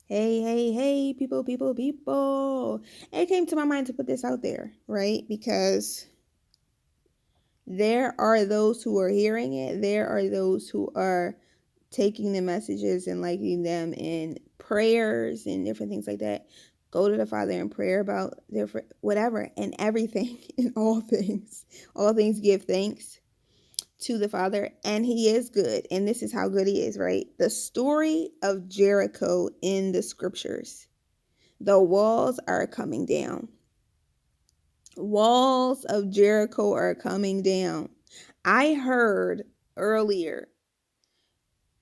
Hey, people. It came to my mind to put this out there, right? Because there are those who are hearing it. There are those who are taking the messages and liking them in prayers and different things like that. Go to the Father in prayer about different whatever and everything and all things. All things give thanks to the Father, and He is good. And this is how good He is, right? The story of Jericho in the scriptures. The walls are coming down. Walls of Jericho are coming down. I heard earlier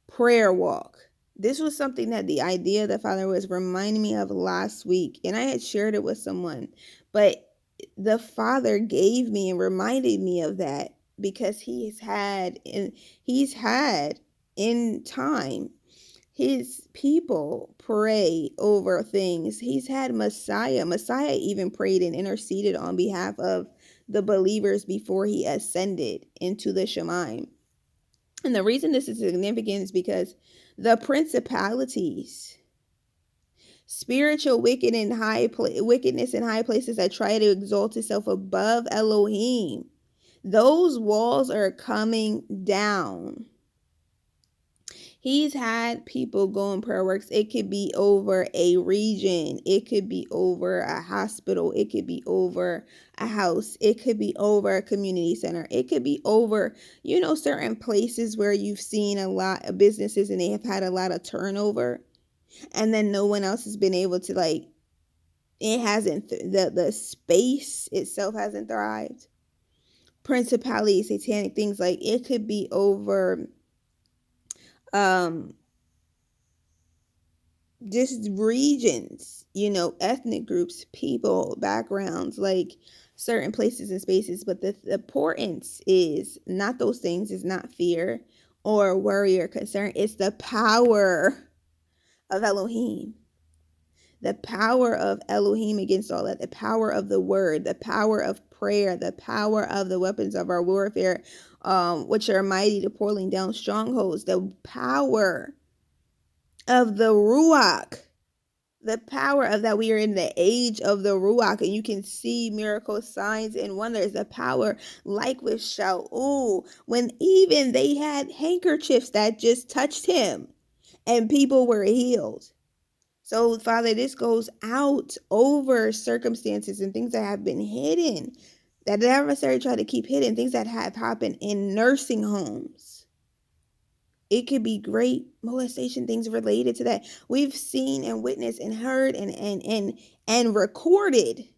prayer walk. This was something that the idea the Father was reminding me of last week, and I had shared it with someone, but the Father gave me and reminded me of that because he's had in time his people pray over things. He's had Messiah even prayed and interceded on behalf of the believers before he ascended into the Shemaim. And the reason this is significant is because the principalities, spiritual wickedness in high places that try to exalt itself above Elohim, those walls are coming down. He's had people go in prayer works. It could be over a region. It could be over a hospital. It could be over a house. It could be over a community center. It could be over, certain places where you've seen a lot of businesses and they have had a lot of turnover. And then no one else has been able to, it hasn't, the space itself hasn't thrived. Principalities, satanic things, it could be over just regions, ethnic groups, people, backgrounds, certain places and spaces. But the importance is not those things, is not fear or worry or concern. It's the power of Elohim. The power of Elohim against all that. The power of the word, the power of prayer, the power of the weapons of our warfare, which are mighty to pulling down strongholds. The power of the Ruah. The power of that. We are in the age of the Ruach, and you can see miracles, signs, and wonders. The power, like with Shaul, when even they had handkerchiefs that just touched him and people were healed. So, Father, this goes out over circumstances and things that have been hidden, that the adversary tried to keep hidden, things that have happened in nursing homes. It could be great molestation, things related to that. We've seen and witnessed and heard and recorded,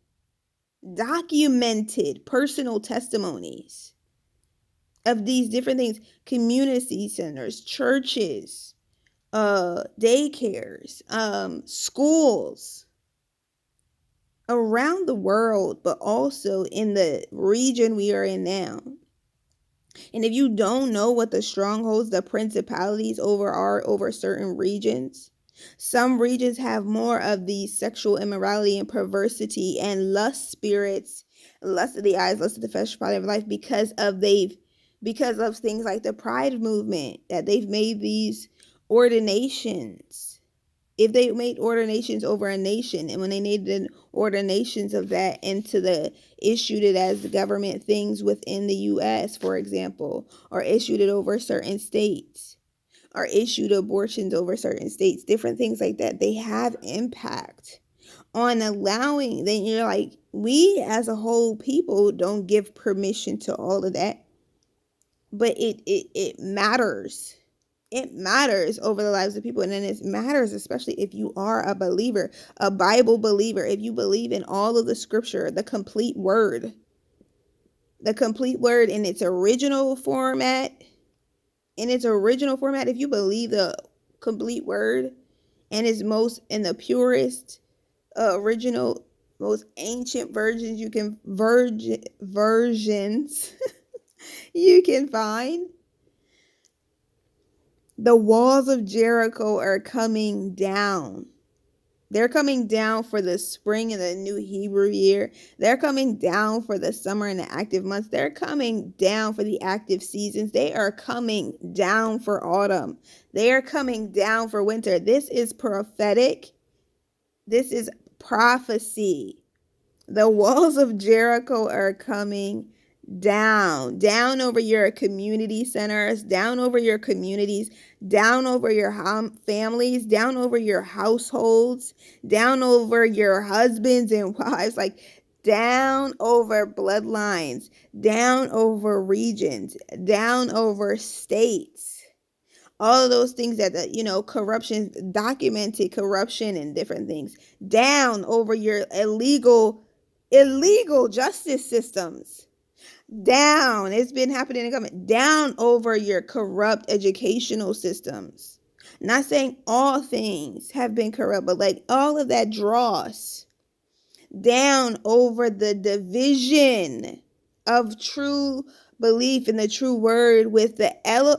documented personal testimonies of these different things. Community centers, churches, daycares, schools around the world, but also in the region we are in now. And if you don't know what the strongholds, the principalities over certain regions, some regions have more of the sexual immorality and perversity and lust spirits, lust of the eyes, lust of the flesh, pride of life, because of things like the pride movement, that they've made these ordinations. If they made ordinations over a nation, and when they made the ordinations of that issued it as the government things within the U.S., for example, or issued it over certain states, or issued abortions over certain states, different things like that, they have impact on allowing. Then you're like, we as a whole people don't give permission to all of that, but it matters. It matters over the lives of people. And then it matters especially if you are a believer, a Bible believer, if you believe in all of the scripture, the complete word in its original format. If you believe the complete word and its most in the purest, original, most ancient versions you can find, the walls of Jericho are coming down. They're coming down for the spring and the new Hebrew year. They're coming down for the summer and the active months. They're coming down for the active seasons. They are coming down for autumn. They are coming down for winter. This is prophetic. This is prophecy. The walls of Jericho are coming down over your community centers, down over your communities, down over your families, down over your households, down over your husbands and wives, like down over bloodlines, down over regions, down over states. All of those things that, corruption, documented corruption and different things, down over your illegal justice systems, down. It's been happening in the government. Down over your corrupt educational systems. Not saying all things have been corrupt, but like all of that dross. Down over the division of true belief in the true word with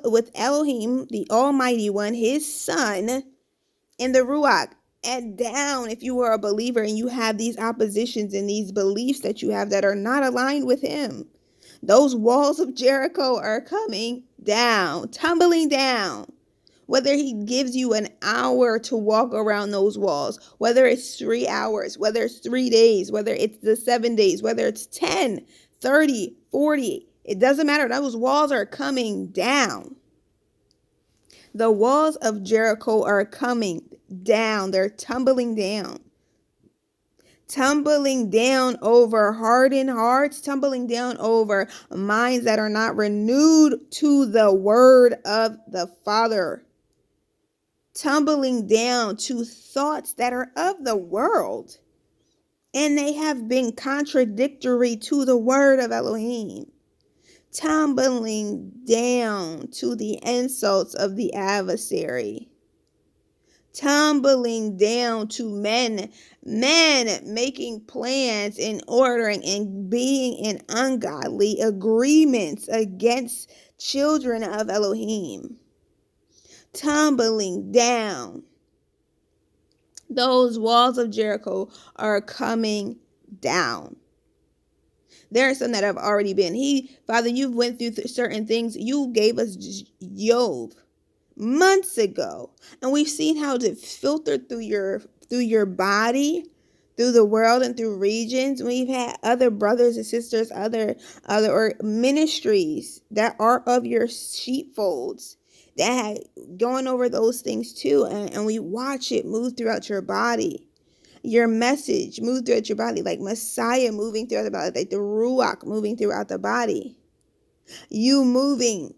with Elohim, the Almighty One, His Son, in the Ruah. And down, if you are a believer and you have these oppositions and these beliefs that you have that are not aligned with Him, those walls of Jericho are coming down, tumbling down. Whether He gives you an hour to walk around those walls, whether it's 3 hours, whether it's 3 days, whether it's the 7 days, whether it's 10, 30, 40, it doesn't matter. Those walls are coming down. The walls of Jericho are coming down. They're tumbling down. Tumbling down over hardened hearts, tumbling down over minds that are not renewed to the word of the Father. Tumbling down to thoughts that are of the world, and they have been contradictory to the word of Elohim. Tumbling down to the insults of the adversary. Tumbling down to men making plans and ordering and being in ungodly agreements against children of Elohim. Tumbling down. Those walls of Jericho are coming down. There are some that have already been. Father, you've went through certain things. You gave us Job months ago, and we've seen how it filtered through your body, through the world, and through regions. We've had other brothers and sisters, other or ministries that are of your sheepfolds that had going over those things too, and we watch it move throughout your body. Your message move throughout your body, like Messiah moving throughout the body, like the Ruach moving throughout the body. You moving,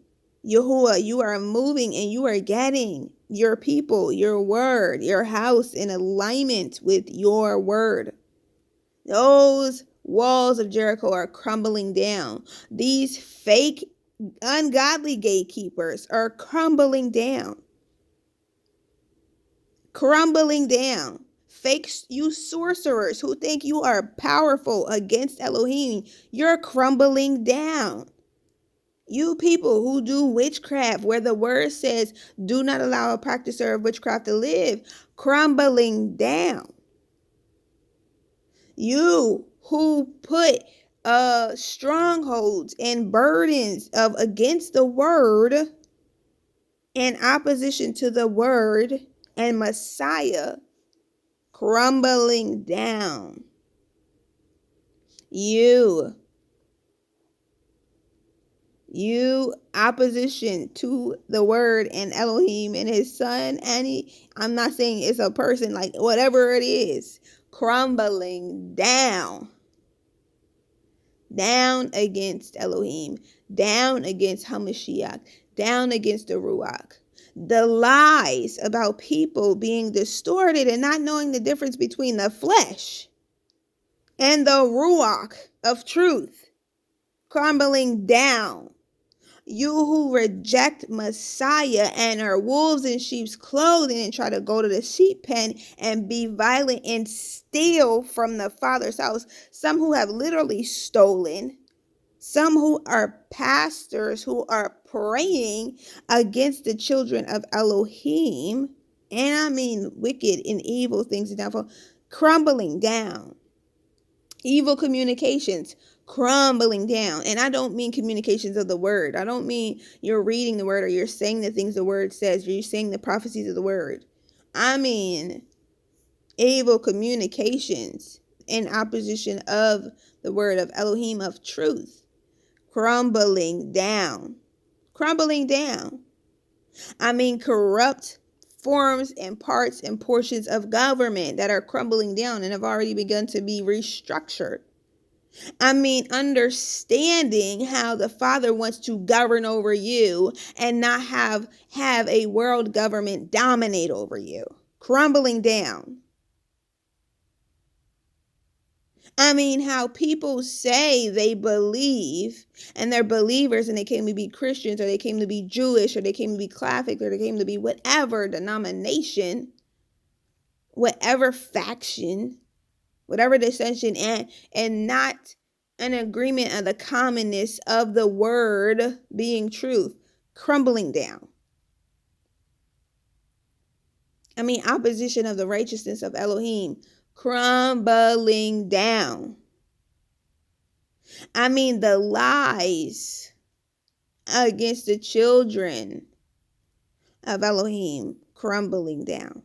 Yahuah, you are moving, and you are getting your people, your word, your house in alignment with your word. Those walls of Jericho are crumbling down. These fake, ungodly gatekeepers are crumbling down. Crumbling down. Fake, you sorcerers who think you are powerful against Elohim, you're crumbling down. You people who do witchcraft, where the word says, do not allow a practicer of witchcraft to live, crumbling down. You who put strongholds and burdens of against the word, in opposition to the word and Messiah, crumbling down. You opposition to the word and Elohim and His Son, and I'm not saying it's a person, like whatever it is, crumbling down against Elohim, down against Hamashiach, down against the Ruach. The lies about people being distorted and not knowing the difference between the flesh and the Ruach of truth, crumbling down. You who reject Messiah and are wolves in sheep's clothing and try to go to the sheep pen and be violent and steal from the Father's house. Some who have literally stolen. Some who are pastors who are praying against the children of Elohim. And I mean wicked and evil things and downfall, crumbling down. Evil communications crumbling down. And I don't mean communications of the word. I don't mean you're reading the word or you're saying the things the word says, or you're saying the prophecies of the word. I mean evil communications in opposition of the word of Elohim of truth, crumbling down. Crumbling down. I mean, corrupt forms and parts and portions of government that are crumbling down and have already begun to be restructured. I mean, understanding how the Father wants to govern over you and not have a world government dominate over you. Crumbling down. I mean, how people say they believe and they're believers and they came to be Christians or they came to be Jewish or they came to be Catholic or they came to be whatever denomination, whatever faction, whatever dissension, and not an agreement of the commonness of the word being truth, crumbling down. I mean, opposition of the righteousness of Elohim, crumbling down. I mean, the lies against the children of Elohim crumbling down.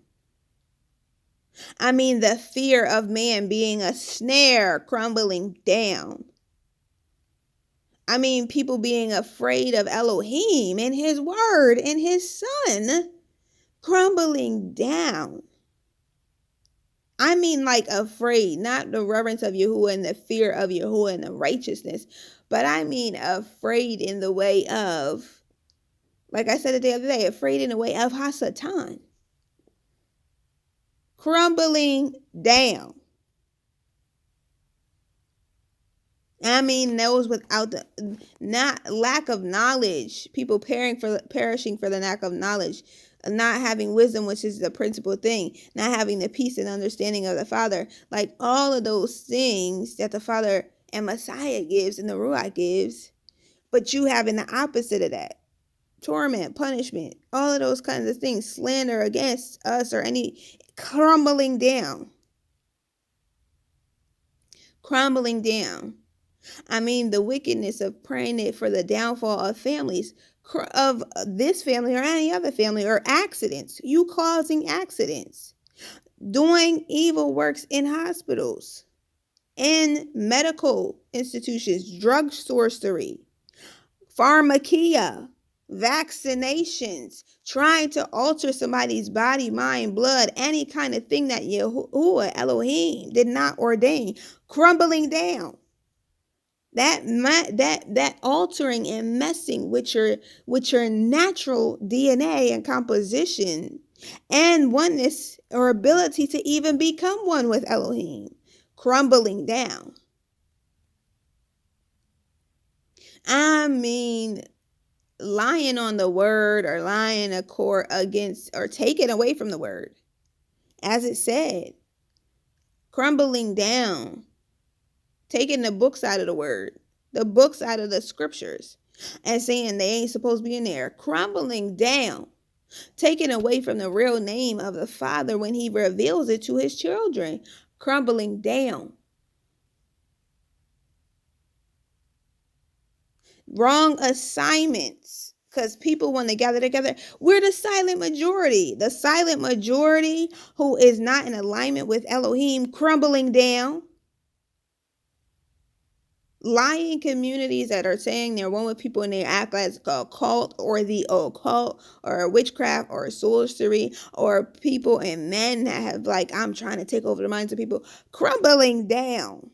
I mean, the fear of man being a snare crumbling down. I mean, people being afraid of Elohim and his word and his son crumbling down. I mean, like afraid, not the reverence of Yahuah and the fear of Yahuah and the righteousness, but I mean afraid in the way of, like I said the other day, afraid in the way of Hasatan. Crumbling down. I mean, those without the not lack of knowledge, people perishing for the lack of knowledge, not having wisdom, which is the principal thing, not having the peace and understanding of the Father, like all of those things that the Father and Messiah gives and the Ruah gives, but you having the opposite of that. Torment, punishment, all of those kinds of things, slander against us or any crumbling down. Crumbling down. I mean, the wickedness of praying it for the downfall of families, of this family or any other family, or accidents, you causing accidents, doing evil works in hospitals, in medical institutions, drug sorcery, pharmakia, vaccinations, trying to alter somebody's body, mind, blood, any kind of thing that Yahuah, Elohim, did not ordain, crumbling down. That altering and messing with your natural DNA and composition and oneness or ability to even become one with Elohim, crumbling down. I mean, lying on the word or lying a court against or taking away from the word, as it said, crumbling down. Taking the books out of the word, the books out of the scriptures, and saying they ain't supposed to be in there, crumbling down, taking away from the real name of the Father when he reveals it to his children, crumbling down. Wrong assignments, because people, when they gather together, we're the silent majority. The silent majority who is not in alignment with Elohim, crumbling down. Lying communities that are saying they're one with people and they act like a cult or the occult or witchcraft or sorcery, or people and men that have like, I'm trying to take over the minds of people, crumbling down.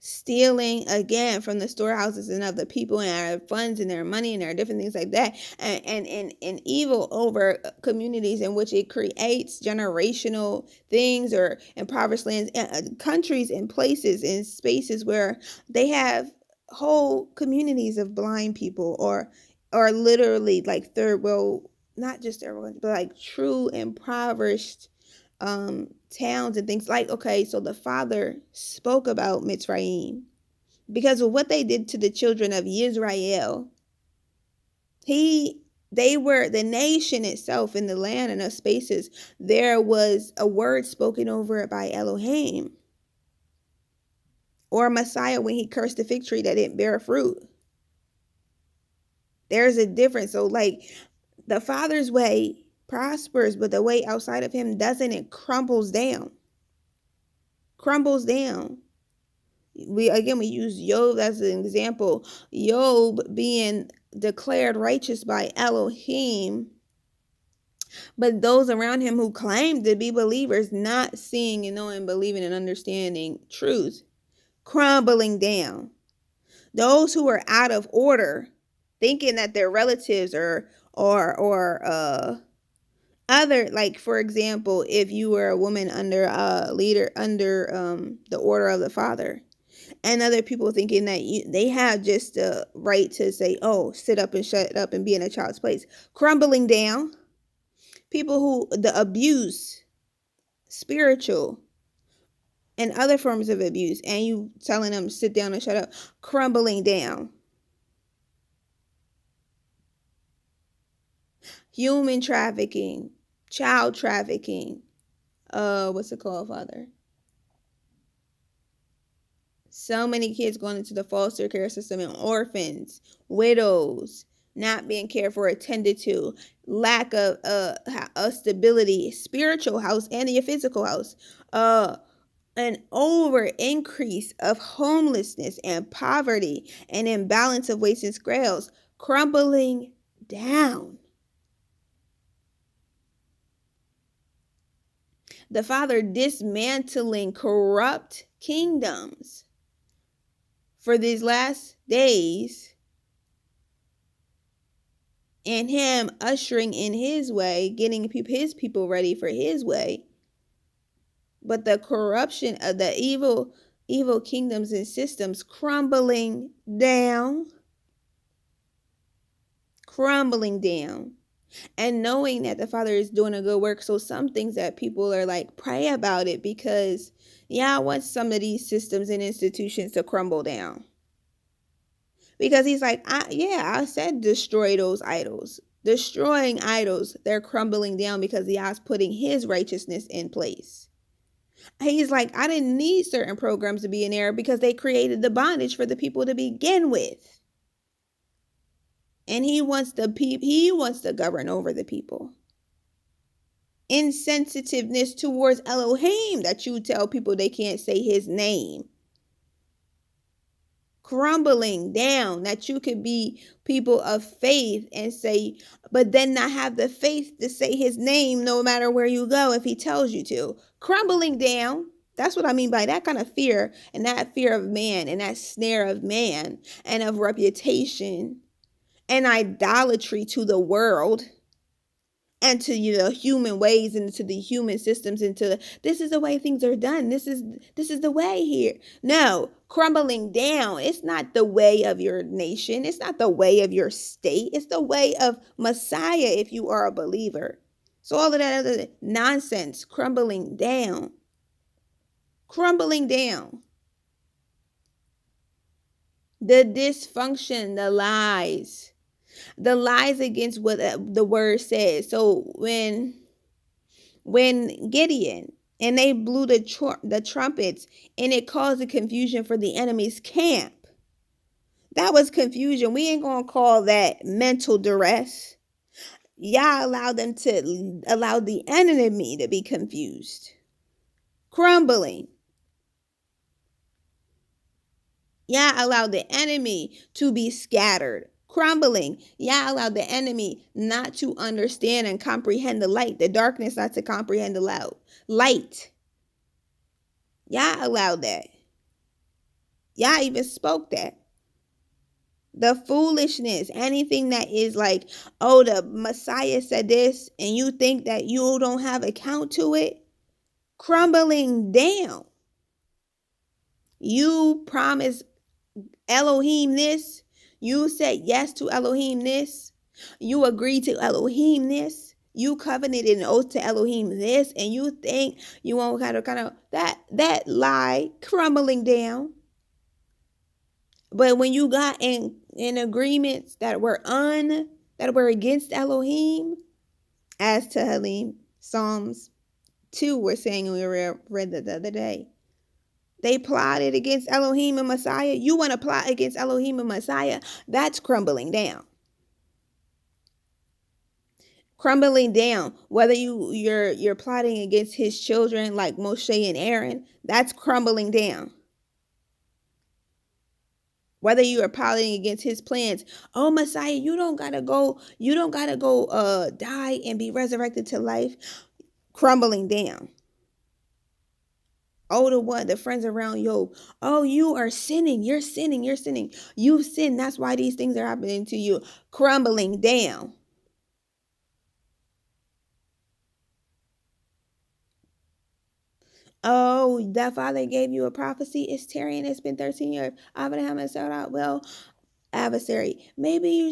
Stealing again from the storehouses and of the people and our funds and their money and their different things like that, and evil over communities in which it creates generational things, or impoverished lands, countries and places and spaces where they have whole communities of blind people, or literally like third world, not just third world, but like true impoverished towns and things. Like, okay, so the Father spoke about Mitzrayim because of what they did to the children of Israel. They were the nation itself in the land and the spaces. There was a word spoken over it by Elohim or Messiah when he cursed the fig tree that didn't bear fruit. There's a difference. So like the Father's way prospers, but the way outside of him doesn't. It crumbles down. Crumbles down. We use Job as an example. Job being declared righteous by Elohim, but those around him who claimed to be believers not seeing and knowing, believing and understanding truth, crumbling down. Those who are out of order, thinking that their relatives or other, like for example, if you were a woman under a leader under the order of the father, and other people thinking that they have just the right to say, oh, sit up and shut up and be in a child's place, crumbling down. People who the abuse, spiritual and other forms of abuse, and you telling them sit down and shut up, crumbling down. Human trafficking, child trafficking, what's it called, Father? So many kids going into the foster care system, and orphans, widows, not being cared for, attended to, lack of stability, spiritual house and your physical house, an over increase of homelessness and poverty, and imbalance of weights and scales, crumbling down. The Father dismantling corrupt kingdoms for these last days, and him ushering in his way, getting his people ready for his way. But the corruption of the evil kingdoms and systems crumbling down. And knowing that the Father is doing a good work. So some things that people are like, pray about it, because I want some of these systems and institutions to crumble down. Because he's like, I said destroy those idols. Destroying idols, they're crumbling down because Yah's putting his righteousness in place. He's like, I didn't need certain programs to be in there because they created the bondage for the people to begin with. And he wants to govern over the people. Insensitiveness towards Elohim, that you tell people they can't say his name. Crumbling down, that you could be people of faith and say, but then not have the faith to say his name no matter where you go if he tells you to. Crumbling down. That's what I mean by that kind of fear, and that fear of man, and that snare of man, and of reputation, and idolatry to the world, and to the human ways, and to the human systems, and to this is the way things are done. This is the way here. No, crumbling down. It's not the way of your nation. It's not the way of your state. It's the way of Messiah if you are a believer. So all of that other nonsense, crumbling down. Crumbling down. The dysfunction, the lies against what the word says. So when Gideon and they blew the trumpets, and it caused a confusion for the enemy's camp, that was confusion. We ain't gonna call that mental duress. Yah allowed the enemy to be confused, crumbling. Yah allowed the enemy to be scattered, crumbling. Yah allowed the enemy not to understand and comprehend the light, the darkness not to comprehend the light. Yah allowed that. Yah even spoke that. The foolishness, anything that is like, oh, the Messiah said this, and you think that you don't have account to it, crumbling down. You promised Elohim this. You said yes to Elohim this. You agreed to Elohim this. You covenanted an oath to Elohim this, and you think you won't kind of that lie crumbling down. But when you got in agreements that were against Elohim, as to Halim, Psalms 2 we're saying, we read that the other day. They plotted against Elohim and Messiah. You want to plot against Elohim and Messiah? That's crumbling down. crumbling down. Whether you're plotting against his children like Moshe and Aaron, that's crumbling down. Whether you are plotting against his plans, oh Messiah, you don't gotta go die and be resurrected to life, crumbling down. Oh, the friends around you. Oh, you are sinning. You're sinning. You've sinned. That's why these things are happening to you. Crumbling down. Oh, that father gave you a prophecy. It's tarrying. It's been 13 years. Abraham has said out. Well, adversary, maybe your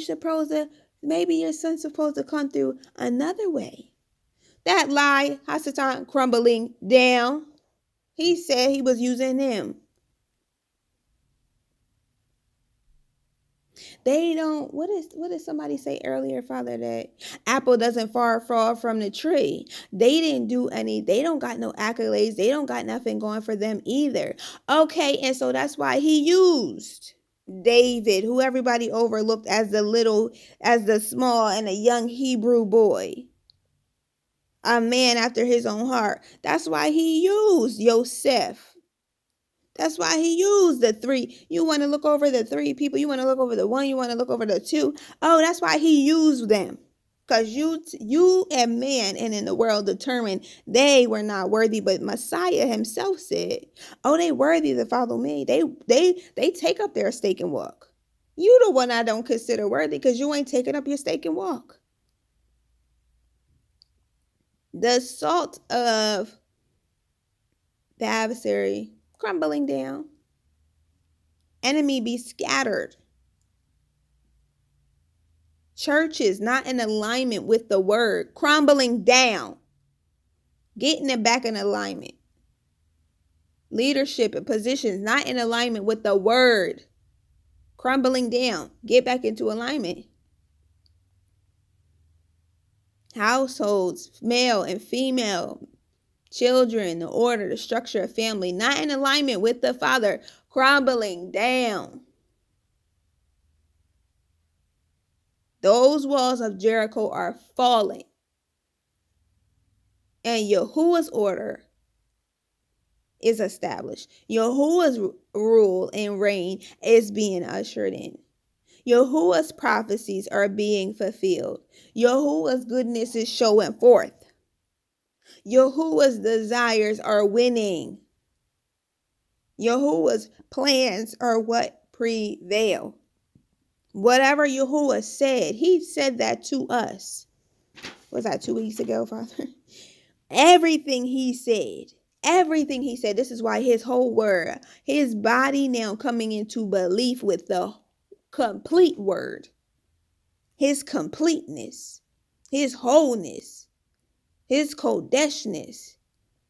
son's supposed to come through another way. That lie, Hasatan, crumbling down. He said he was using him. They don't. What did somebody say earlier, Father? That apple doesn't fall from the tree. They didn't do any. They don't got no accolades. They don't got nothing going for them either. Okay, and so that's why he used David, who everybody overlooked as the small and a young Hebrew boy, a man after his own heart. That's why he used Yosef. That's why he used the three. You want to look over the three people. You want to look over the one. You want to look over the two. Oh, that's why he used them. Because you and man and in the world determined they were not worthy. But Messiah himself said, oh, they worthy to follow me. They take up their stake and walk. You the one I don't consider worthy because you ain't taking up your stake and walk. The salt of the adversary crumbling down. Enemy be scattered. Churches not in alignment with the word, crumbling down. Getting it back in alignment. Leadership and positions not in alignment with the word, crumbling down. Get back into alignment. Households, male and female, children, the order, the structure of family, not in alignment with the Father, crumbling down. Those walls of Jericho are falling. And Yahuah's order is established. Yahuah's rule and reign is being ushered in. Yahuah's prophecies are being fulfilled. Yahuah's goodness is showing forth. Yahuah's desires are winning. Yahuah's plans are what prevail. Whatever Yahuah said, he said that to us. Was that 2 weeks ago, Father? Everything he said. This is why his whole word, his body now coming into belief with the complete word, his completeness, his wholeness, his kodeshness,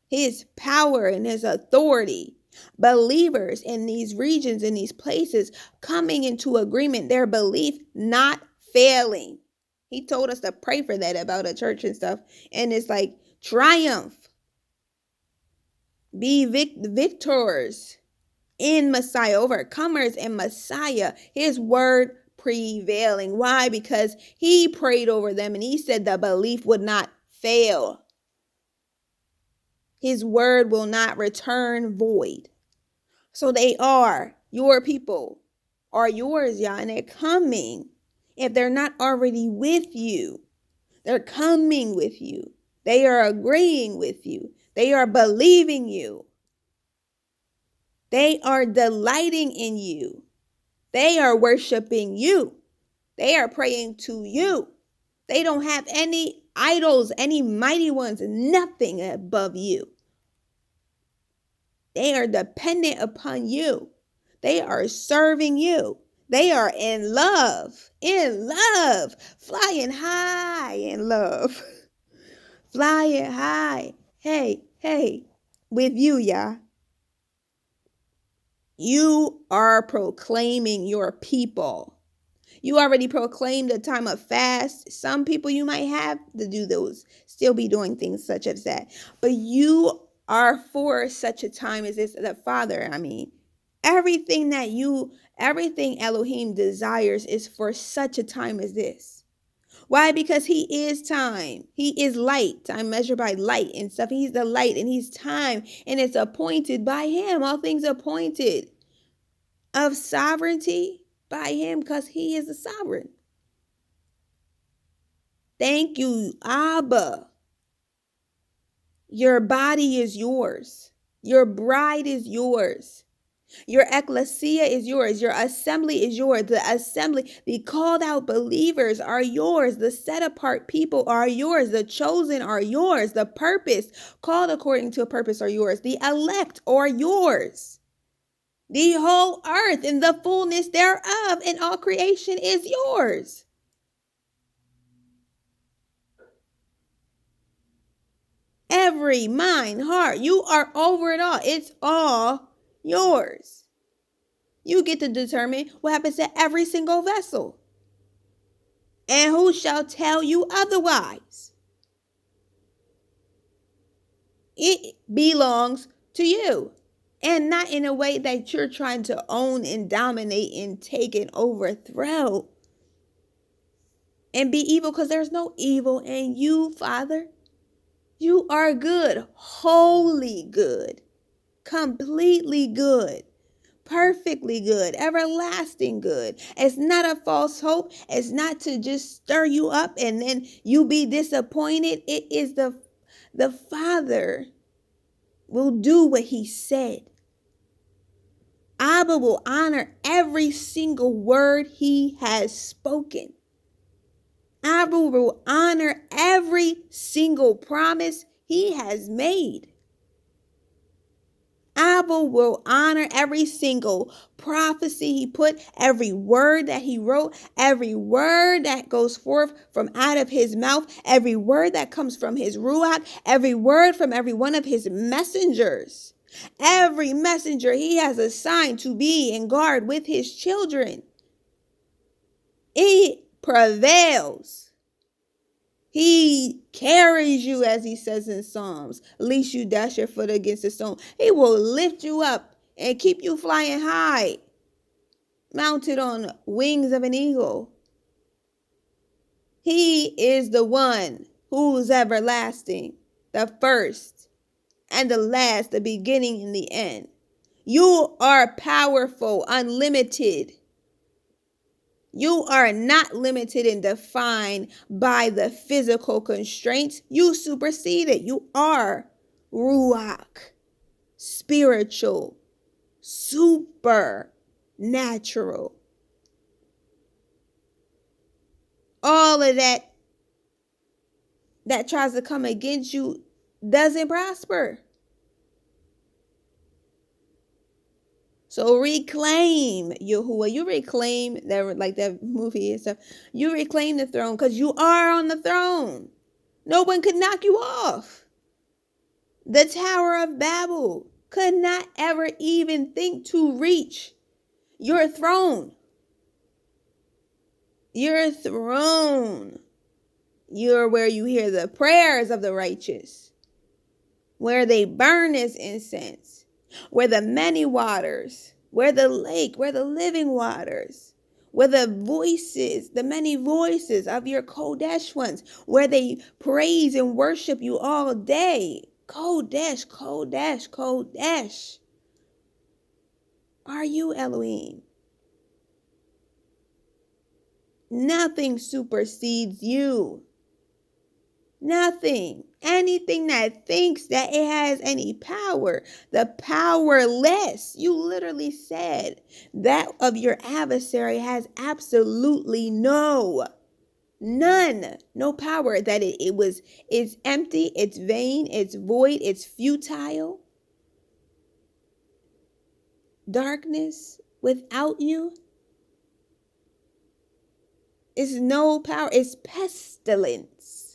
his power and his authority. Believers in these regions, in these places, coming into agreement, their belief not failing. He told us to pray for that about a church and stuff. And it's like triumph. Be victors in Messiah, overcomers in Messiah. His word prevailing. Why? Because he prayed over them and he said the belief would not fail. His word will not return void. So they are your people, are yours, Yah, and they're coming. If they're not already with you, they're coming with you. They are agreeing with you. They are believing you. They are delighting in you. They are worshiping you. They are praying to you. They don't have any idols, any mighty ones, nothing above you. They are dependent upon you. They are serving you. They are in love, flying high in love, flying high. Hey, with you, Yah. You are proclaiming your people. You already proclaimed a time of fast. Some people you might have to do those, still be doing things such as that. But you are for such a time as this. The Father, everything Elohim desires is for such a time as this. Why? Because he is time. He is light. Time measured by light and stuff. He's the light and he's time. And it's appointed by him. All things appointed of sovereignty by him because he is the sovereign. Thank you, Abba. Your body is yours. Your bride is yours. Your ecclesia is yours. Your assembly is yours. The assembly, the called out believers are yours. The set apart people are yours. The chosen are yours. The purpose, called according to a purpose, are yours. The elect are yours. The whole earth and the fullness thereof and all creation is yours. Every mind, heart, you are over it all. It's all yours. You get to determine what happens to every single vessel. And who shall tell you otherwise? It belongs to you. And not in a way that you're trying to own and dominate and take and overthrow and be evil, because there's no evil in you, Father. You are good, wholly good, completely good, perfectly good, everlasting good. It's not a false hope. It's not to just stir you up and then you be disappointed. It is the Father will do what he said. Abba will honor every single word he has spoken. Abba will honor every single promise he has made. Abba will honor every single prophecy he put, every word that he wrote, every word that goes forth from out of his mouth, every word that comes from his Ruah, every word from every one of his messengers. Every messenger he has assigned to be and guard with his children. It prevails. He carries you, as he says in Psalms, lest you dash your foot against a stone. He will lift you up and keep you flying high, mounted on wings of an eagle. He is the one who's everlasting, the first and the last, the beginning and the end. You are powerful, unlimited. You are not limited and defined by the physical constraints. You supersede it. You are Ruah, spiritual, supernatural. All of that tries to come against you doesn't prosper. So reclaim Yahuah. You reclaim that, like that movie and stuff. You reclaim the throne because you are on the throne. No one could knock you off. The Tower of Babel could not ever even think to reach your throne. Your throne. You're where you hear the prayers of the righteous, where they burn as incense, where the many waters, where the lake, where the living waters, where the voices, the many voices of your Kodesh ones, where they praise and worship you all day. Kodesh, Kodesh, Kodesh. Are you Elohim? Nothing supersedes you. Nothing. Anything that thinks that it has any power, the powerless, you literally said that of your adversary has absolutely none, no power, that it's empty, it's vain, it's void, it's futile. Darkness without you is no power, it's pestilence.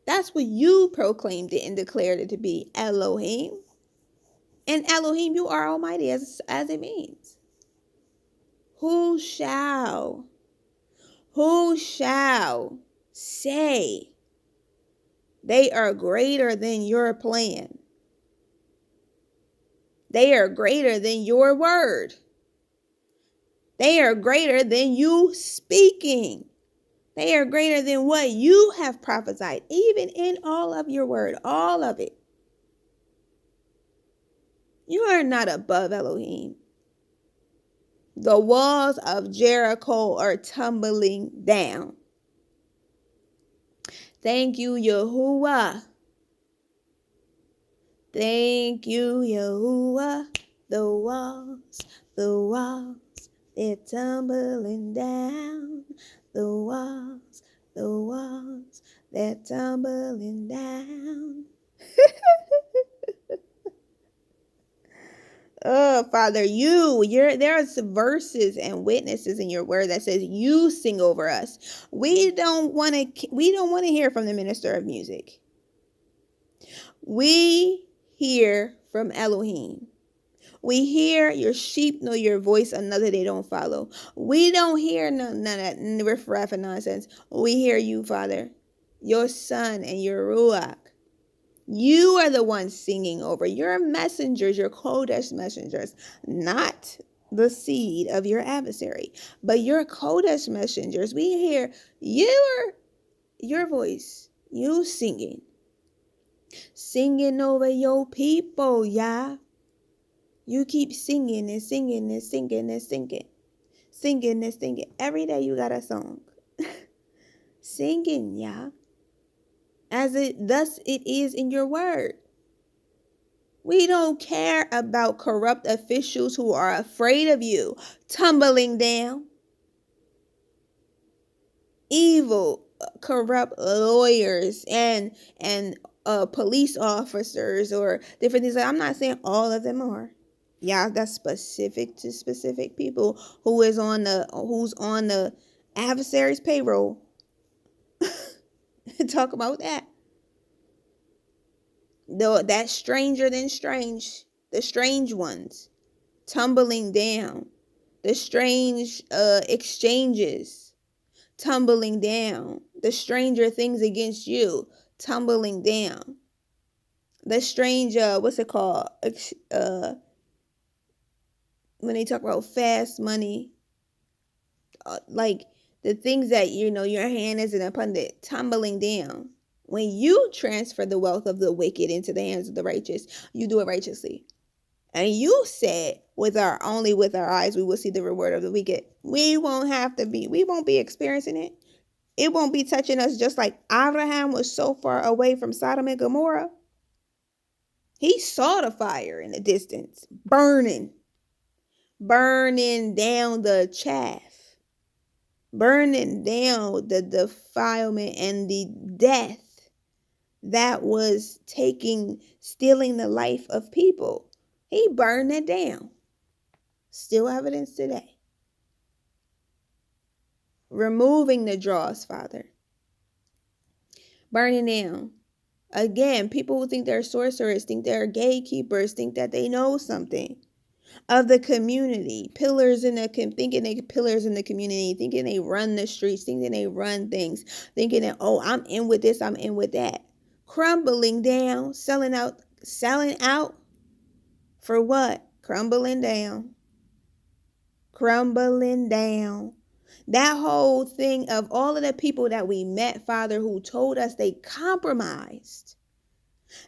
That's what you proclaimed it and declared it to be, Elohim. And Elohim, you are almighty, as it means. Who shall say they are greater than your plan? They are greater than your word. They are greater than you speaking. They are greater than what you have prophesied, even in all of your word, all of it. You are not above Elohim. The walls of Jericho are tumbling down. Thank you, Yahuah. Thank you, Yahuah. The walls, they're tumbling down. The walls, they're tumbling down. Oh, Father, there's verses and witnesses in your word that says you sing over us. We don't want to hear from the minister of music. We hear from Elohim. We hear your sheep know your voice, another they don't follow. We don't hear none of that riff-raff and nonsense. We hear you, Father, your Son and your Ruah. You are the ones singing over your messengers, your Kodesh messengers, not the seed of your adversary, but your Kodesh messengers. We hear your voice, you singing over your people, Yah. You keep singing and singing and singing and singing. Singing and singing. Every day you got a song. Singing, Yah. Thus it is in your word. We don't care about corrupt officials who are afraid of you tumbling down. Evil, corrupt lawyers and police officers or different things. I'm not saying all of them are. Yeah, that's specific to specific people who's on the adversary's payroll. Talk about that. Though that's stranger than strange. The strange ones tumbling down. The strange exchanges tumbling down. The stranger things against you tumbling down. The strange what's it called? When they talk about fast money, like the things that your hand isn't upon it, tumbling down. When you transfer the wealth of the wicked into the hands of the righteous, you do it righteously. And you said, with our eyes we will see the reward of the wicked. We won't be experiencing it. It won't be touching us, just like Abraham was so far away from Sodom and Gomorrah. He saw the fire in the distance, burning down the chaff, burning down the defilement and the death that was stealing the life of people. He burned it down. Still evidence today. Removing the dross, Father. Burning down. Again, people who think they're sorcerers, think they're gatekeepers, think that they know something of the community, thinking they pillars in the community, thinking they run the streets, thinking they run things, thinking that, oh, I'm in with this, I'm in with that. Crumbling down, selling out for what? Crumbling down. That whole thing of all of the people that we met, Father, who told us they compromised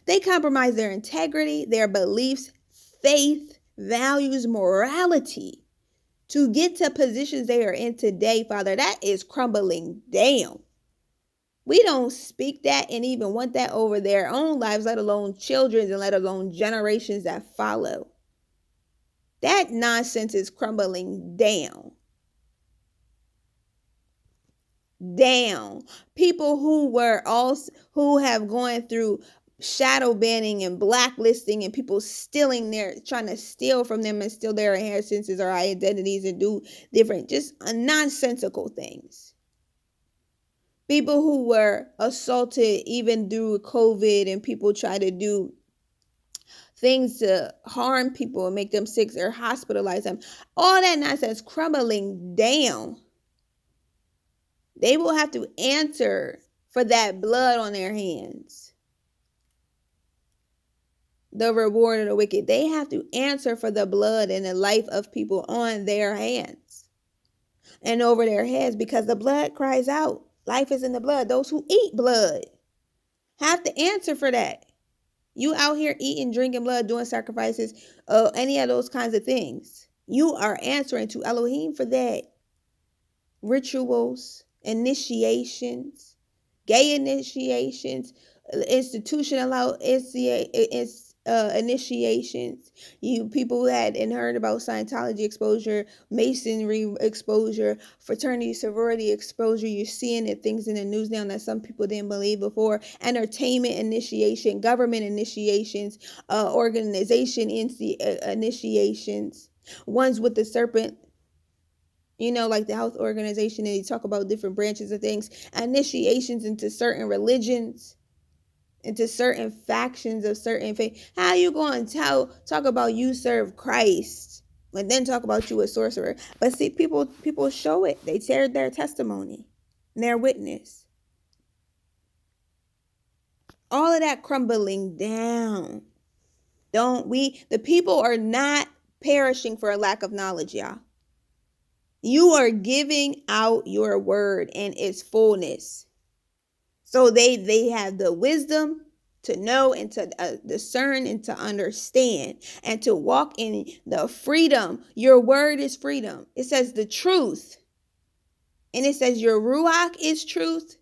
their integrity, their beliefs, faith, values, morality to get to positions they are in today, Father. That is crumbling down. We don't speak that and even want that over their own lives, let alone children's and let alone generations that follow. That nonsense is crumbling down. People who have gone through shadow banning and blacklisting and people trying to steal from them and steal their inheritances or identities and do different, just nonsensical things. People who were assaulted even through COVID and people try to do things to harm people and make them sick or hospitalize them. All that nonsense crumbling down. They will have to answer for that blood on their hands. The reward of the wicked. They have to answer for the blood and the life of people on their hands and over their heads, because the blood cries out. Life is in the blood. Those who eat blood have to answer for that. You out here eating, drinking blood, doing sacrifices, any of those kinds of things. You are answering to Elohim for that. Rituals, initiations, gay initiations, institutional initiations. You people had and heard about Scientology exposure, Masonry exposure, fraternity, sorority exposure. You're seeing it, things in the news now that some people didn't believe before. Entertainment initiation, government initiations, organization initiations. Ones with the serpent, like the health organization, and they talk about different branches of things, initiations into certain religions, into certain factions of certain faith. How you going to talk about you serve Christ and then talk about you a sorcerer? But see, people show it. They share their testimony and their witness. All of that crumbling down. The people are not perishing for a lack of knowledge, y'all. You are giving out your word in its fullness. So they have the wisdom to know and to discern and to understand and to walk in the freedom. Your word is freedom. It says the truth. And it says your Ruah is truth.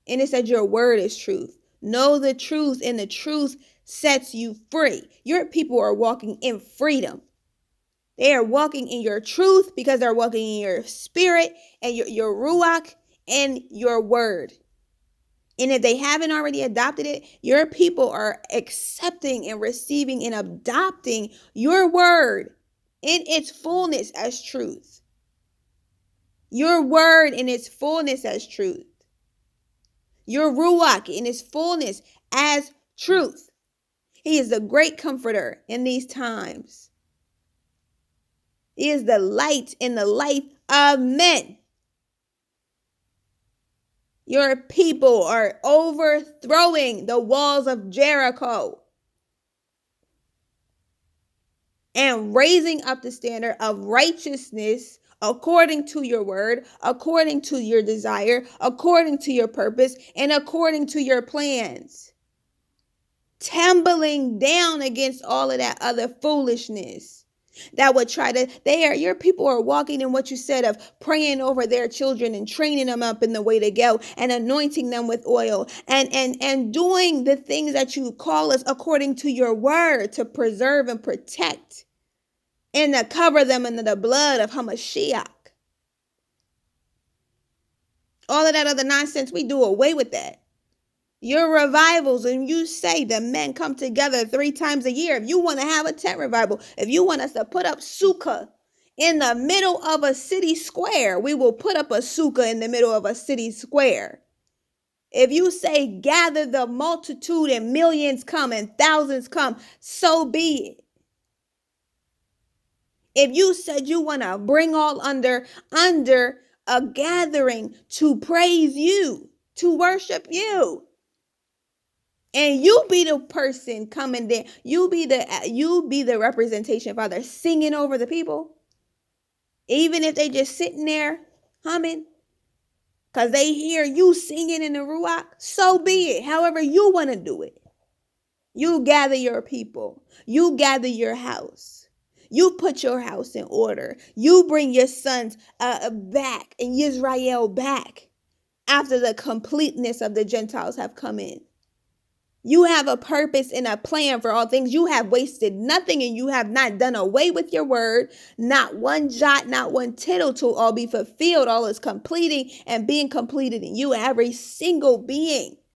And it says your word is truth. Know the truth, and the truth sets you free. Your people are walking in freedom. They are walking in your truth because they're walking in your spirit and your Ruach and your word. And if they haven't already adopted it, your people are accepting and receiving and adopting your word in its fullness as truth. Your word in its fullness as truth. Your Ruach in its fullness as truth. He is the great comforter in these times. He is the light in the life of men. Your people are overthrowing the walls of Jericho and raising up the standard of righteousness according to your word, according to your desire, according to your purpose, and according to your plans. Tumbling down against all of that other foolishness that would try to, your people are walking in what you said of praying over their children and training them up in the way to go and anointing them with oil and doing the things that you call us according to your word to preserve and protect and to cover them in the blood of Hamashiach. All of that other nonsense, we do away with that. Your revivals, and you say the men come together 3 times a year. If you want to have a tent revival, if you want us to put up sukkah in the middle of a city square, we will put up a sukkah in the middle of a city square. If you say gather the multitude and millions come and thousands come, so be it. If you said you want to bring all under a gathering to praise you, to worship you, and you be the person coming there. You be the representation, Father, singing over the people. Even if they just sitting there humming, because they hear you singing in the Ruach, so be it. However you want to do it. You gather your people. You gather your house. You put your house in order. You bring your sons back and Israel back after the completeness of the Gentiles have come in. You have a purpose and a plan for all things. You have wasted nothing, and you have not done away with your word. Not one jot, not one tittle to all be fulfilled. All is completing and being completed in you. Every single being